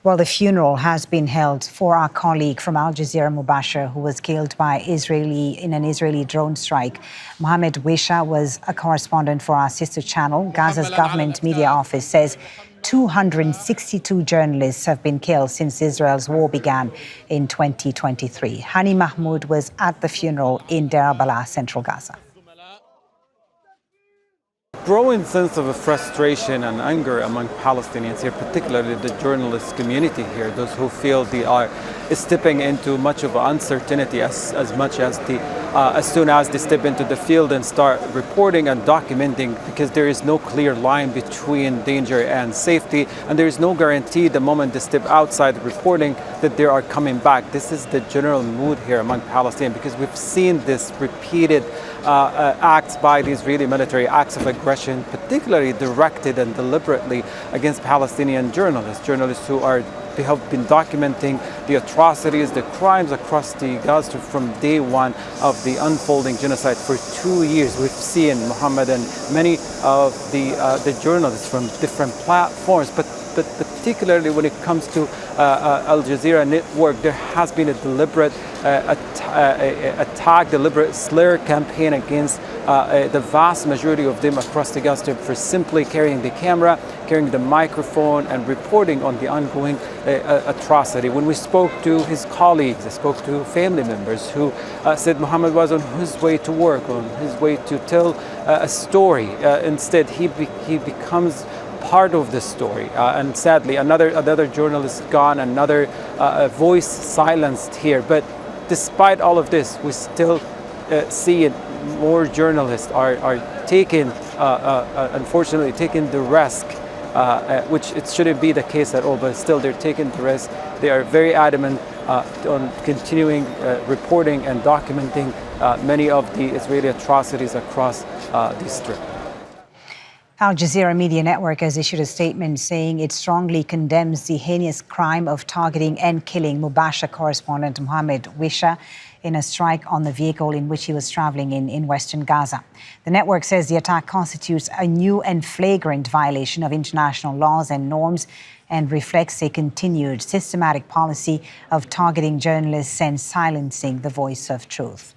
Well, the funeral has been held for our colleague from Jazeera Mubasha who was killed in an Israeli drone strike. Mohammed Wishah was a correspondent for our sister channel. Gaza's government media office says 262 journalists have been killed since Israel's war began in 2023. Hani Mahmoud was at the funeral in Deir, el-Balah, central Gaza. Growing sense of frustration and anger among Palestinians here, particularly the journalist community here, those who feel they are stepping into much of uncertainty as soon as they step into the field and start reporting and documenting, because there is no clear line between danger and safety, and there is no guarantee the moment they step outside reporting that they are coming back. This is the general mood here among Palestinians, because we've seen this repeated acts by the Israeli military, acts of aggression, particularly directed and deliberately against Palestinian journalists who have been documenting the atrocities, the crimes across the Gaza Strip from day one of the unfolding genocide for 2 years. We've seen Mohammed and many of the journalists from different platforms, but particularly when it comes to Al Jazeera network, there has been a deliberate attack, deliberate slur campaign against the vast majority of them across the Gaza Strip for simply carrying the camera, carrying the microphone and reporting on the ongoing atrocity. When we spoke to his colleagues, I spoke to family members who said Mohammed was on his way to work, on his way to tell a story. Instead, he becomes part of the story, and sadly another journalist gone, another voice silenced here. But despite all of this, we still see more journalists are taking, unfortunately, taking the risk, which it shouldn't be the case at all, but still they're taking the risk. They are very adamant on continuing reporting and documenting many of the Israeli atrocities across the Strip. Al Jazeera Media Network has issued a statement saying it strongly condemns the heinous crime of targeting and killing Mubasha correspondent Mohammed Wishah in a strike on the vehicle in which he was traveling in western Gaza. The network says the attack constitutes a new and flagrant violation of international laws and norms and reflects a continued systematic policy of targeting journalists and silencing the voice of truth.